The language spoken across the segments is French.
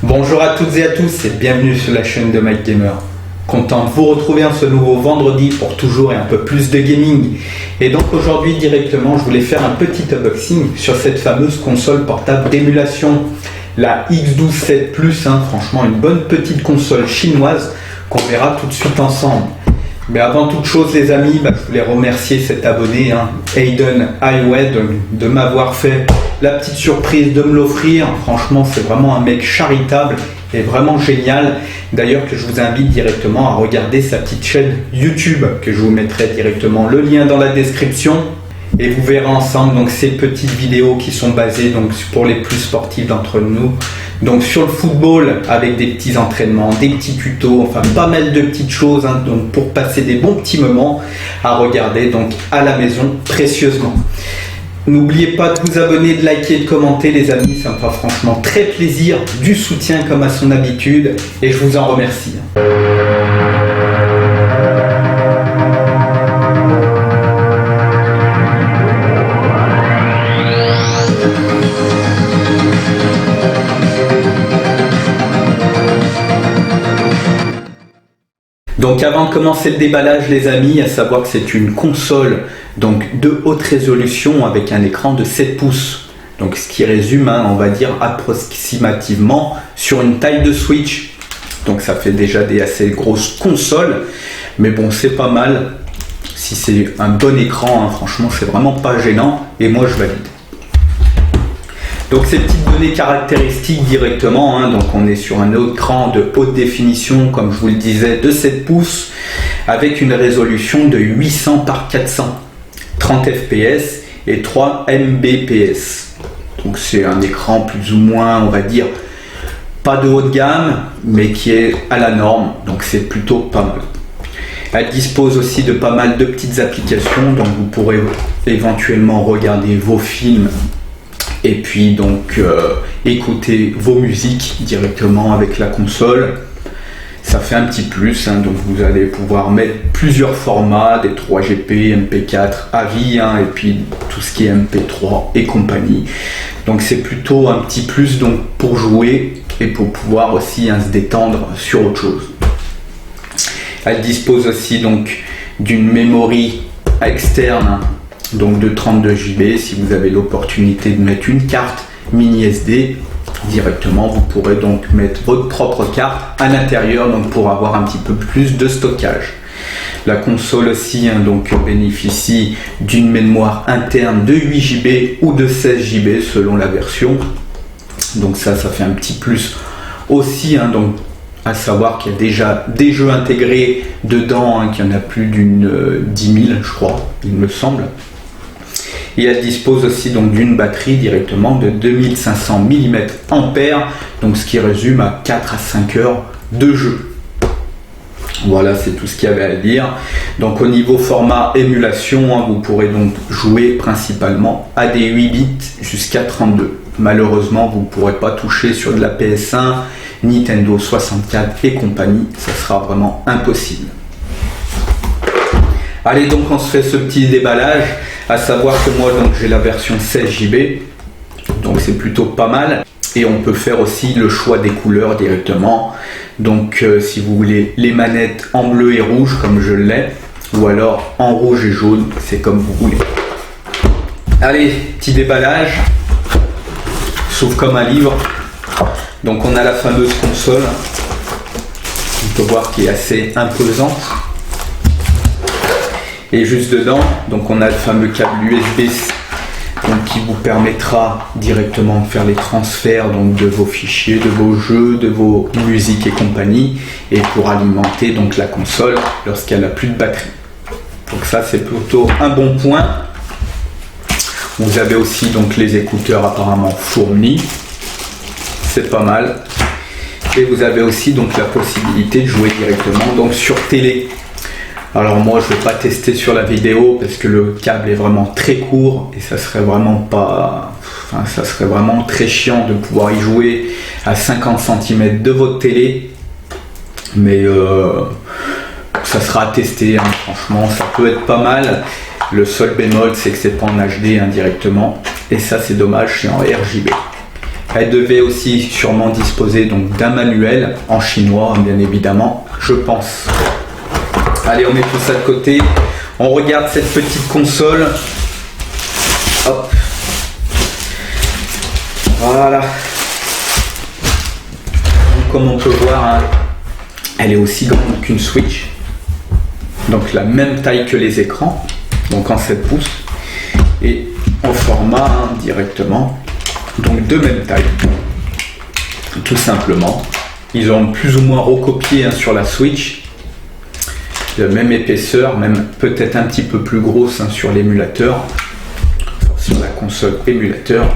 Bonjour à toutes et à tous et bienvenue sur la chaîne de Mike Gamer. Content de vous retrouver en ce nouveau vendredi pour toujours et un peu plus de gaming. Et donc aujourd'hui directement je voulais faire un petit unboxing sur cette fameuse console portable d'émulation, la X12 7 Plus, franchement une bonne petite console chinoise qu'on verra tout de suite ensemble. Mais avant toute chose les amis, je voulais remercier cet abonné, Aiden Highway, de m'avoir fait la petite surprise de me l'offrir. Franchement c'est vraiment un mec charitable et vraiment génial. D'ailleurs que je vous invite directement à regarder sa petite chaîne YouTube, que je vous mettrai directement le lien dans la description. Et vous verrez ensemble donc ces petites vidéos qui sont basées donc pour les plus sportifs d'entre nous. Donc sur le football avec des petits entraînements, des petits tutos, enfin pas mal de petites choses donc pour passer des bons petits moments à regarder donc à la maison précieusement. N'oubliez pas de vous abonner, de liker, de commenter les amis, ça me fera franchement très plaisir, du soutien comme à son habitude et je vous en remercie. Donc avant de commencer le déballage les amis, à savoir que c'est une console donc de haute résolution avec un écran de 7 pouces. Donc ce qui résume, on va dire approximativement sur une taille de Switch. Donc ça fait déjà des assez grosses consoles, mais bon c'est pas mal. Si c'est un bon écran, franchement c'est vraiment pas gênant et moi je valide. Donc ces petites données caractéristiques directement, donc on est sur un écran de haute définition, comme je vous le disais, de 7 pouces, avec une résolution de 800 par 400, 30 fps et 3 mbps. Donc c'est un écran plus ou moins, on va dire, pas de haut de gamme, mais qui est à la norme, donc c'est plutôt pas mal. Elle dispose aussi de pas mal de petites applications, donc vous pourrez éventuellement regarder vos films, et puis donc écouter vos musiques directement avec la console. Ça fait un petit plus, donc vous allez pouvoir mettre plusieurs formats, des 3GP, MP4, AVI, et puis tout ce qui est MP3 et compagnie. Donc c'est plutôt un petit plus donc pour jouer et pour pouvoir aussi se détendre sur autre chose. Elle dispose aussi donc d'une mémoire externe donc de 32 Go. Si vous avez l'opportunité de mettre une carte mini SD directement, vous pourrez donc mettre votre propre carte à l'intérieur donc pour avoir un petit peu plus de stockage. La console aussi donc bénéficie d'une mémoire interne de 8 Go ou de 16 Go selon la version. Donc ça fait un petit plus aussi, donc à savoir qu'il y a déjà des jeux intégrés dedans, qu'il y en a plus d'une 10 000 je crois, il me semble. Et elle dispose aussi donc d'une batterie directement de 2500 mAh, donc ce qui résume à 4 à 5 heures de jeu. Voilà, c'est tout ce qu'il y avait à dire. Donc au niveau format émulation, vous pourrez donc jouer principalement à des 8 bits jusqu'à 32. Malheureusement, vous ne pourrez pas toucher sur de la PS1, Nintendo 64 et compagnie, ça sera vraiment impossible. Allez, donc on se fait ce petit déballage, à savoir que moi donc j'ai la version 16 Go, donc c'est plutôt pas mal. Et on peut faire aussi le choix des couleurs directement. Donc si vous voulez les manettes en bleu et rouge comme je l'ai, ou alors en rouge et jaune, c'est comme vous voulez. Allez, petit déballage, sauf comme un livre. Donc on a la fameuse console, on peut voir qui est assez imposante. Et juste dedans, donc on a le fameux câble USB donc qui vous permettra directement de faire les transferts donc de vos fichiers, de vos jeux, de vos musiques et compagnie, et pour alimenter donc la console lorsqu'elle n'a plus de batterie. Donc ça c'est plutôt un bon point. Vous avez aussi donc les écouteurs apparemment fournis, c'est pas mal. Et vous avez aussi donc la possibilité de jouer directement donc sur télé. Alors moi je ne vais pas tester sur la vidéo parce que le câble est vraiment très court et ça serait vraiment très chiant de pouvoir y jouer à 50 cm de votre télé, mais ça sera à tester, franchement ça peut être pas mal. Le seul bémol c'est que c'est pas en HD directement et ça c'est dommage, c'est en RGB. Elle devait aussi sûrement disposer donc d'un manuel en chinois, bien évidemment, je pense. Allez, on met tout ça de côté. On regarde cette petite console. Hop. Voilà. Comme on peut voir, hein, elle est aussi grande qu'une Switch. Donc la même taille que les écrans. Donc en 7 pouces. Et en format directement. Donc de même taille. Tout simplement. Ils ont plus ou moins recopié sur la Switch. La même épaisseur, même peut-être un petit peu plus grosse sur l'émulateur. Sur la console émulateur.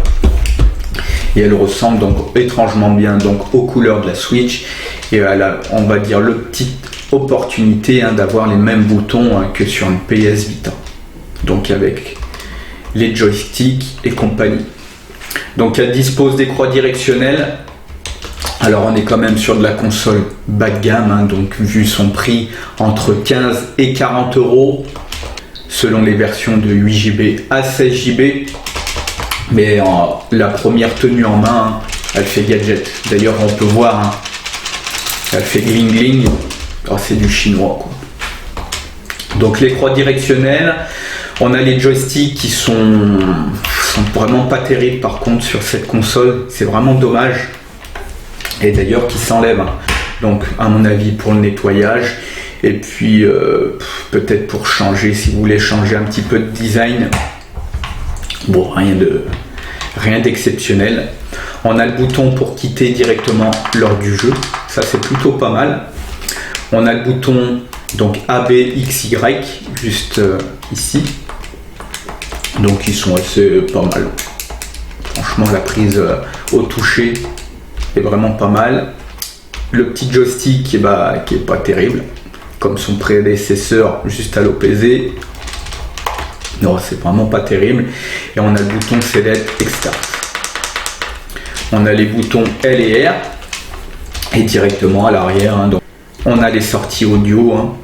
Et elle ressemble donc étrangement bien donc aux couleurs de la Switch. Et elle a, on va dire, le petite opportunité d'avoir les mêmes boutons que sur une PS Vita. Donc avec les joysticks et compagnie. Donc elle dispose des croix directionnelles. Alors on est quand même sur de la console bas de gamme, donc vu son prix entre 15 et 40 euros selon les versions de 8 Go à 16 Go. Mais la première tenue en main, elle fait gadget. D'ailleurs on peut voir, elle fait gling gling. Oh, c'est du chinois quoi. Donc les croix directionnelles, on a les joysticks qui sont vraiment pas terribles par contre sur cette console, c'est vraiment dommage. Et d'ailleurs qui s'enlèvent. Donc à mon avis pour le nettoyage. Et puis peut-être pour changer, si vous voulez changer un petit peu de design. Bon, rien d'exceptionnel. On a le bouton pour quitter directement lors du jeu. Ça c'est plutôt pas mal. On a le bouton donc A, B, X, Y juste ici. Donc ils sont assez pas mal. Franchement la prise au toucher est vraiment pas mal. Le petit joystick qui est pas terrible. Comme son prédécesseur juste à l'opposé. Non, c'est vraiment pas terrible. Et on a le bouton Select Extra. On a les boutons L et R. Et directement à l'arrière. Donc on a les sorties audio.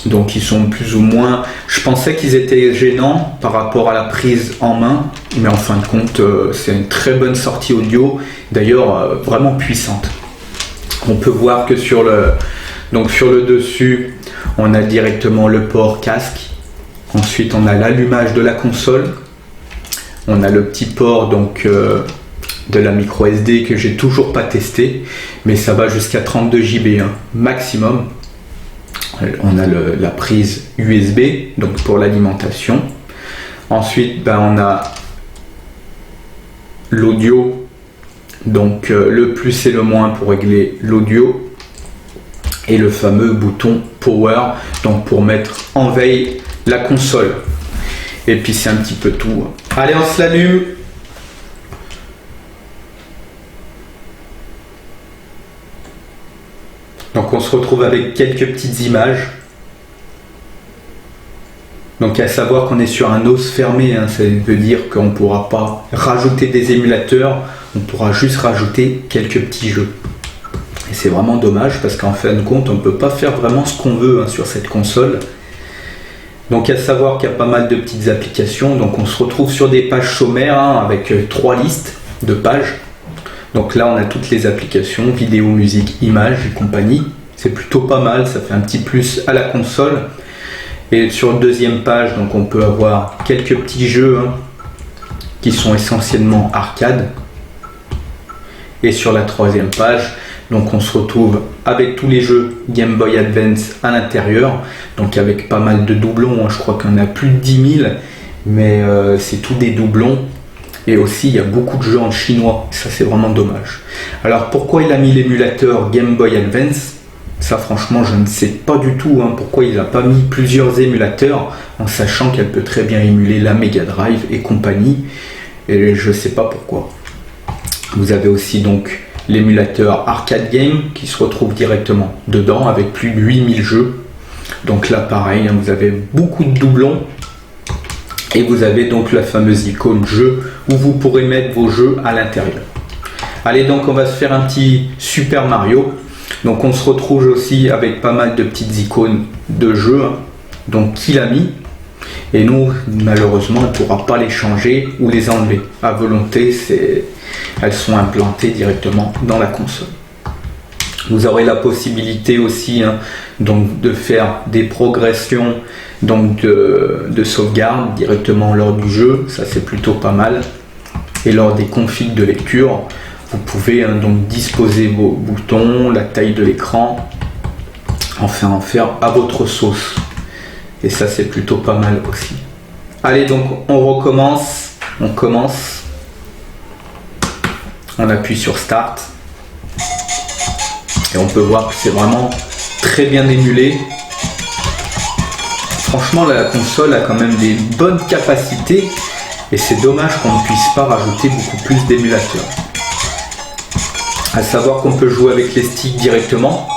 Donc ils sont plus ou moins... Je pensais qu'ils étaient gênants par rapport à la prise en main. Mais en fin de compte, c'est une très bonne sortie audio. D'ailleurs, vraiment puissante. On peut voir que sur le dessus, on a directement le port casque. Ensuite, on a l'allumage de la console. On a le petit port donc de la micro SD que j'ai toujours pas testé, mais ça va jusqu'à 32 Go maximum. On a la prise USB donc pour l'alimentation. Ensuite, on a l'audio, donc le plus et le moins pour régler l'audio, et le fameux bouton Power, donc pour mettre en veille la console. Et puis c'est un petit peu tout. Allez, on se l'allume. Donc on se retrouve avec quelques petites images. Donc à savoir qu'on est sur un os fermé, ça veut dire qu'on ne pourra pas rajouter des émulateurs, on pourra juste rajouter quelques petits jeux. Et c'est vraiment dommage parce qu'en fin de compte on ne peut pas faire vraiment ce qu'on veut sur cette console. Donc à savoir qu'il y a pas mal de petites applications. Donc on se retrouve sur des pages sommaires avec 3 listes de pages. Donc là on a toutes les applications, vidéo, musique, images et compagnie. C'est plutôt pas mal, ça fait un petit plus à la console. Et sur la deuxième page, donc on peut avoir quelques petits jeux qui sont essentiellement arcade. Et sur la troisième page, donc on se retrouve avec tous les jeux Game Boy Advance à l'intérieur, donc avec pas mal de doublons, je crois qu'il y en a plus de 10 000, mais c'est tout des doublons. Et aussi il y a beaucoup de jeux en chinois, ça c'est vraiment dommage. Alors pourquoi il a mis l'émulateur Game Boy Advance? Ça franchement je ne sais pas du tout pourquoi il n'a pas mis plusieurs émulateurs, en sachant qu'elle peut très bien émuler la Mega Drive et compagnie, et je ne sais pas pourquoi. Vous avez aussi donc l'émulateur Arcade Game qui se retrouve directement dedans avec plus de 8000 jeux. Donc là pareil, vous avez beaucoup de doublons. Et vous avez donc la fameuse icône jeu où vous pourrez mettre vos jeux à l'intérieur. Allez, donc on va se faire un petit Super Mario. Donc on se retrouve aussi avec pas mal de petites icônes de jeux. Donc qui l'a mis. Et nous, malheureusement, on ne pourra pas les changer ou les enlever. À volonté, elles sont implantées directement dans la console. Vous aurez la possibilité aussi donc de faire des progressions donc de sauvegarde directement lors du jeu. Ça, c'est plutôt pas mal. Et lors des configs de lecture, vous pouvez donc disposer vos boutons, la taille de l'écran, enfin en faire à votre sauce. Et ça, c'est plutôt pas mal aussi. Allez, donc on recommence. On commence. On appuie sur Start. Et on peut voir que c'est vraiment très bien émulé. Franchement, la console a quand même des bonnes capacités. Et c'est dommage qu'on ne puisse pas rajouter beaucoup plus d'émulateurs. À savoir qu'on peut jouer avec les sticks directement.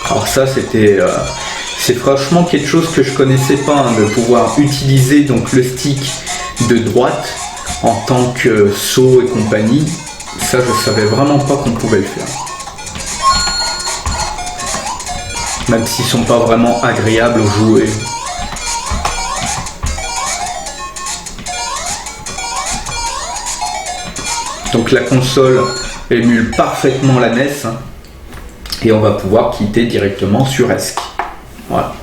Alors ça, c'est franchement quelque chose que je connaissais pas, de pouvoir utiliser donc le stick de droite en tant que saut et compagnie. Ça, je savais vraiment pas qu'on pouvait le faire. Même s'ils sont pas vraiment agréables à jouer. Donc la console émule parfaitement la NES et on va pouvoir quitter directement sur ESC. Voilà.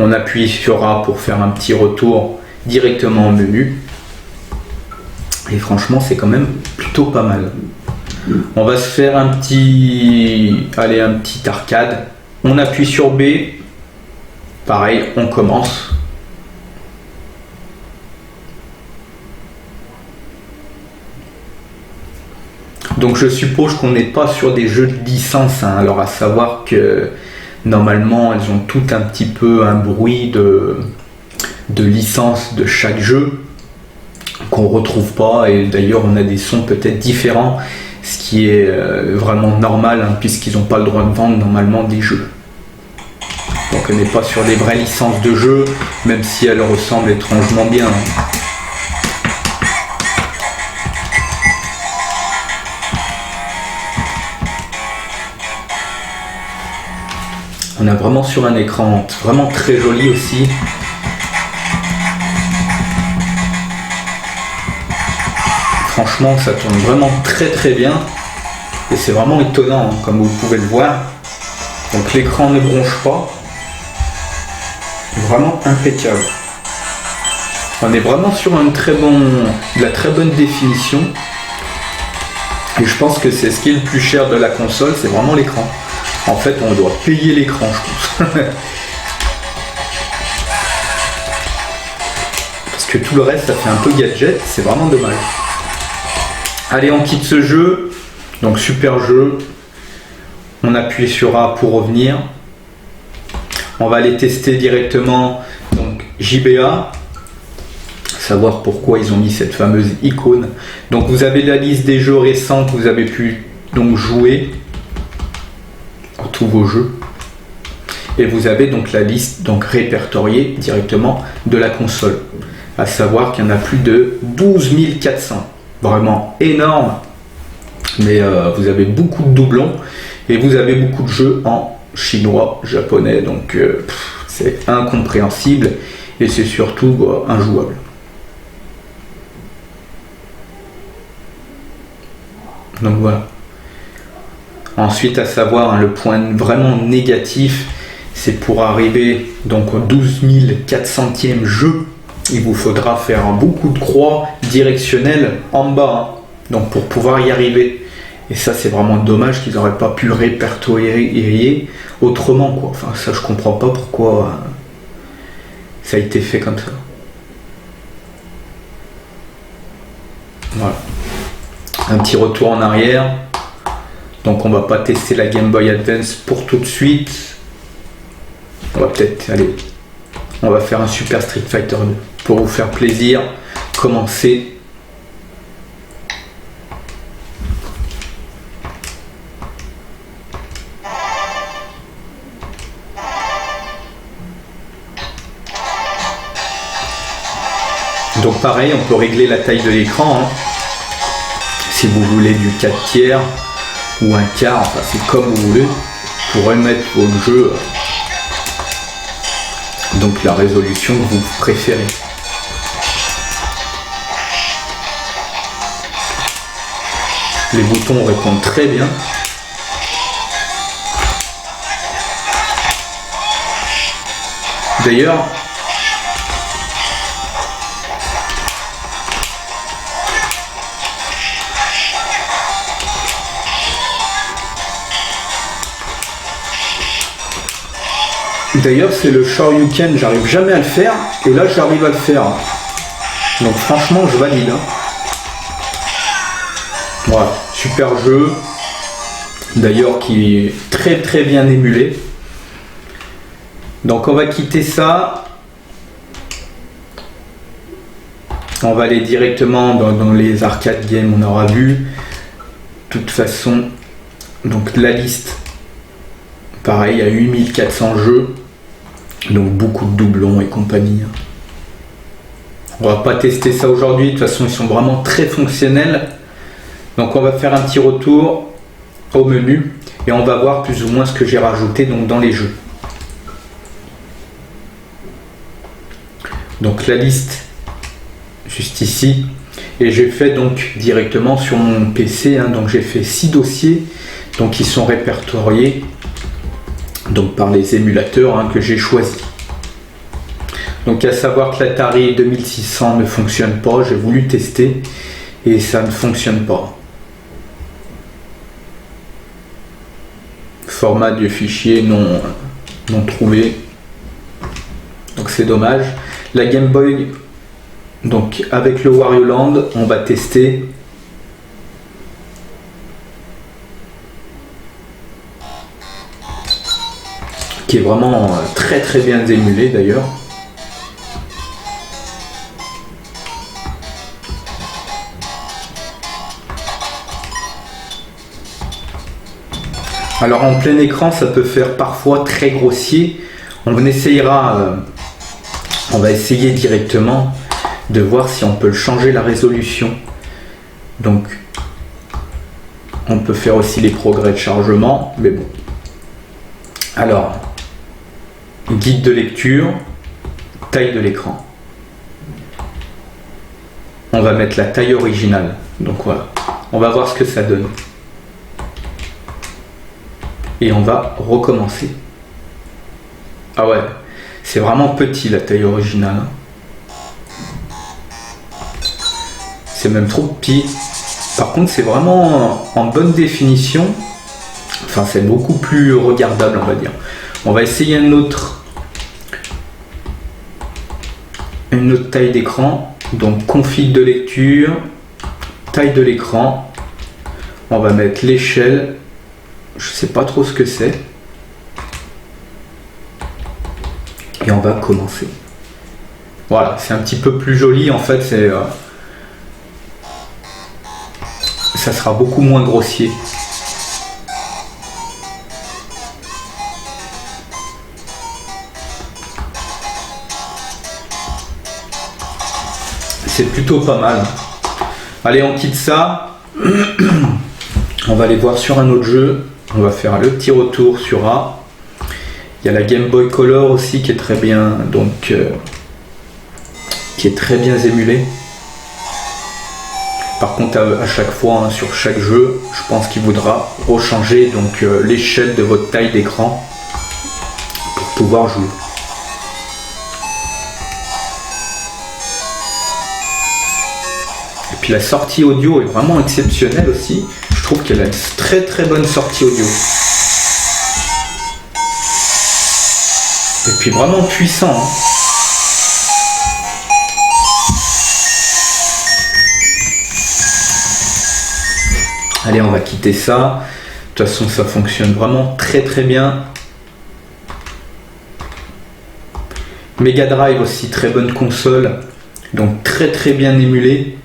On appuie sur A pour faire un petit retour directement au menu. Et franchement, c'est quand même plutôt pas mal. On va se faire un petit arcade. On appuie sur B. Pareil, on commence. Donc je suppose qu'on n'est pas sur des jeux de licence. Alors à savoir que normalement, elles ont tout un petit peu un bruit de licence de chaque jeu qu'on ne retrouve pas. Et d'ailleurs, on a des sons peut-être différents. Ce qui est vraiment normal, puisqu'ils n'ont pas le droit de vendre normalement des jeux. Donc on n'est pas sur des vraies licences de jeux, même si elles ressemblent étrangement bien. On est vraiment sur un écran vraiment très joli aussi. Franchement, ça tourne vraiment très très bien et c'est vraiment étonnant comme vous pouvez le voir. Donc l'écran ne bronche pas, vraiment impeccable. On est vraiment sur de la très bonne définition et je pense que c'est ce qui est le plus cher de la console, c'est vraiment l'écran. En fait, on doit payer l'écran, je pense. Parce que tout le reste, ça fait un peu gadget, c'est vraiment dommage. Allez, on quitte ce jeu. Donc super jeu. On appuie sur A pour revenir. On va aller tester directement donc JBA. Savoir pourquoi ils ont mis cette fameuse icône. Donc vous avez la liste des jeux récents que vous avez pu donc jouer. Tous vos jeux. Et vous avez donc la liste donc répertoriée directement de la console. À savoir qu'il y en a plus de 12 400. Vraiment énorme, mais vous avez beaucoup de doublons et vous avez beaucoup de jeux en chinois, japonais, donc c'est incompréhensible et c'est surtout injouable. Donc voilà. Ensuite, à savoir, le point vraiment négatif, c'est pour arriver donc au 12 400e jeu. Il vous faudra faire beaucoup de croix directionnelles en bas, donc pour pouvoir y arriver. Et ça, c'est vraiment dommage qu'ils n'auraient pas pu le répertorier autrement, quoi. Enfin, ça, je comprends pas pourquoi ça a été fait comme ça. Voilà. Un petit retour en arrière. Donc, on va pas tester la Game Boy Advance pour tout de suite. On va peut-être aller. On va faire un Super Street Fighter 2 pour vous faire plaisir. Commencer. Donc pareil, on peut régler la taille de l'écran. Si vous voulez du 4/3 ou un quart, enfin c'est comme vous voulez. Pour remettre votre jeu donc la résolution que vous préférez. Les boutons répondent très bien. D'ailleurs, c'est le Shoryuken, j'arrive jamais à le faire, et là j'arrive à le faire. Donc franchement, je valide. Voilà, super jeu. D'ailleurs, qui est très très bien émulé. Donc on va quitter ça. On va aller directement dans les arcade games, on aura vu. De toute façon, donc la liste, pareil, il y a 8400 jeux. Donc beaucoup de doublons et compagnie. On va pas tester ça aujourd'hui, de toute façon ils sont vraiment très fonctionnels. Donc on va faire un petit retour au menu et on va voir plus ou moins ce que j'ai rajouté donc dans les jeux. Donc la liste juste ici, et j'ai fait donc directement sur mon PC, donc j'ai fait 6 dossiers donc qui sont répertoriés donc par les émulateurs que j'ai choisis. Donc à savoir que l'Atari 2600 ne fonctionne pas, j'ai voulu tester et ça ne fonctionne pas. Format du fichier non trouvé, donc c'est dommage. La Game Boy, donc avec le Wario Land, on va tester. Qui est vraiment très très bien émulé d'ailleurs. Alors en plein écran, ça peut faire parfois très grossier. On va essayer directement de voir si on peut changer la résolution. Donc on peut faire aussi les progrès de chargement, mais bon. Alors, guide de lecture, taille de l'écran. On va mettre la taille originale. Donc voilà, on va voir ce que ça donne. Et on va recommencer. Ah ouais, c'est vraiment petit la taille originale. C'est même trop petit. Par contre, c'est vraiment en bonne définition. Enfin, c'est beaucoup plus regardable, on va dire. On va essayer une autre taille d'écran. Donc, config de lecture, taille de l'écran. On va mettre l'échelle. Je sais pas trop ce que c'est. Et on va commencer. Voilà, c'est un petit peu plus joli. En fait, ça sera beaucoup moins grossier. C'est plutôt pas mal. Allez, on quitte ça. On va aller voir sur un autre jeu. On va faire le petit retour sur A. Il y a la Game Boy Color aussi qui est très bien, donc qui est très bien émulée. Par contre, à chaque fois, sur chaque jeu, je pense qu'il voudra rechanger donc l'échelle de votre taille d'écran pour pouvoir jouer. Et puis la sortie audio est vraiment exceptionnelle aussi. Je trouve qu'elle a une très très bonne sortie audio. Et puis vraiment puissant. Allez, on va quitter ça. De toute façon, ça fonctionne vraiment très très bien. Mega Drive aussi, très bonne console. Donc très très bien émulée.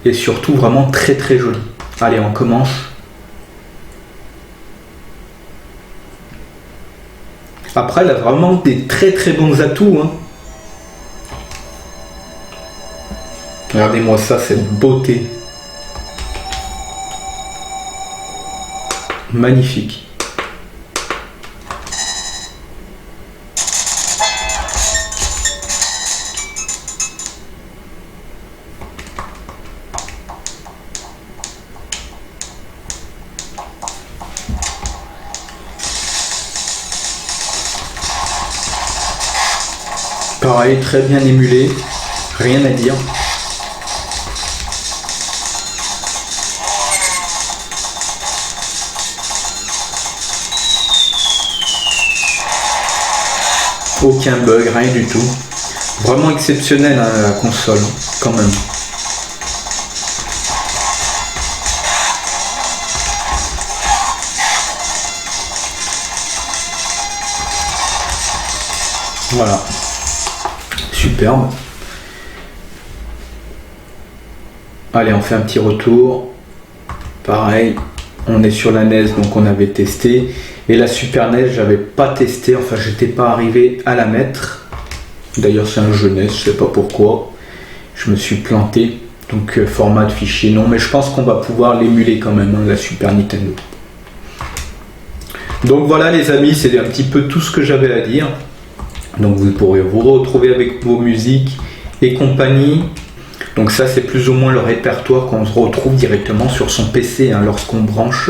Et surtout vraiment très très jolie. Allez, on commence. Après, elle a vraiment des très très bons atouts. Regardez-moi ça, cette beauté. Magnifique. Pareil, très bien émulé, rien à dire. Aucun bug, rien du tout. Vraiment exceptionnel hein, la console, quand même. Voilà. Superbe. Allez, on fait un petit retour. Pareil, on est sur la NES, donc on avait testé. Et la Super NES, j'avais pas testé, enfin j'étais pas arrivé à la mettre. D'ailleurs c'est un jeu NES, je sais pas pourquoi. Je me suis planté. Donc format de fichier non, mais je pense qu'on va pouvoir l'émuler quand même, hein, la Super Nintendo. Donc voilà les amis, c'est un petit peu tout ce que j'avais à dire. Donc vous pourrez vous retrouver avec vos musiques et compagnie. Donc ça c'est plus ou moins le répertoire qu'on se retrouve directement sur son PC hein, lorsqu'on branche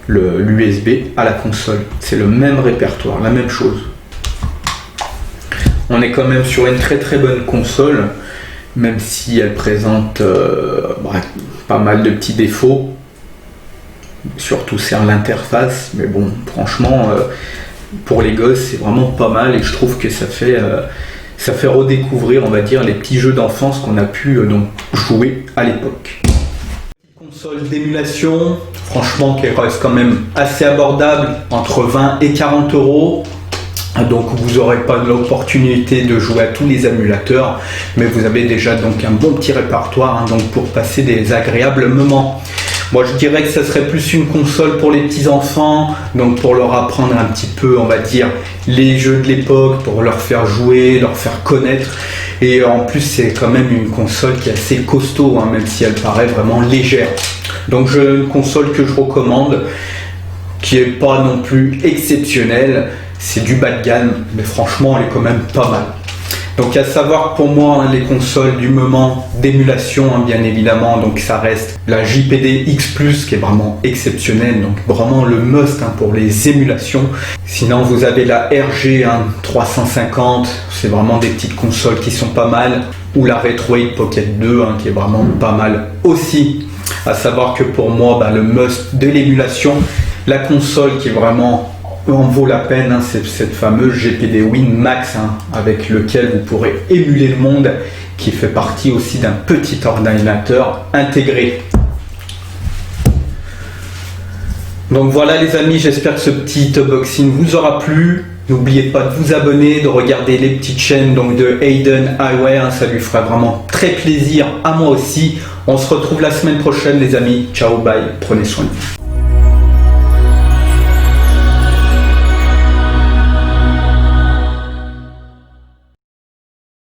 l'USB à la console. C'est le même répertoire, la même chose. On est quand même sur une très très bonne console, même si elle présente pas mal de petits défauts. Surtout c'est l'interface, mais bon franchement pour les gosses c'est vraiment pas mal et je trouve que ça fait redécouvrir on va dire les petits jeux d'enfance qu'on a pu donc jouer à l'époque. Console d'émulation, franchement qui reste quand même assez abordable, entre 20 et 40 euros. Donc vous n'aurez pas l'opportunité de jouer à tous les émulateurs, mais vous avez déjà donc un bon petit répertoire hein, donc pour passer des agréables moments. Moi je dirais que ça serait plus une console pour les petits enfants, donc pour leur apprendre un petit peu on va dire les jeux de l'époque, pour leur faire jouer, leur faire connaître. Et en plus c'est quand même une console qui est assez costaud, hein, même si elle paraît vraiment légère. Donc une console que je recommande, qui est pas non plus exceptionnelle, c'est du bas de gamme, mais franchement elle est quand même pas mal. Donc à savoir que pour moi hein, les consoles du moment d'émulation hein, bien évidemment, donc ça reste la JPD X+, qui est vraiment exceptionnelle, donc vraiment le must hein, pour les émulations. Sinon vous avez la RG 350, c'est vraiment des petites consoles qui sont pas mal, ou la Retroid Pocket 2 hein, qui est vraiment pas mal aussi. À savoir que pour moi le must de l'émulation, la console qui est vraiment en vaut la peine, hein, c'est cette fameuse GPD Win Max hein, avec lequel vous pourrez émuler le monde, qui fait partie aussi d'un petit ordinateur intégré. Donc voilà les amis, j'espère que ce petit unboxing vous aura plu. N'oubliez pas de vous abonner, de regarder les petites chaînes donc de Hayden Highway, hein, ça lui fera vraiment très plaisir, à moi aussi. On se retrouve la semaine prochaine les amis, ciao bye, prenez soin de vous.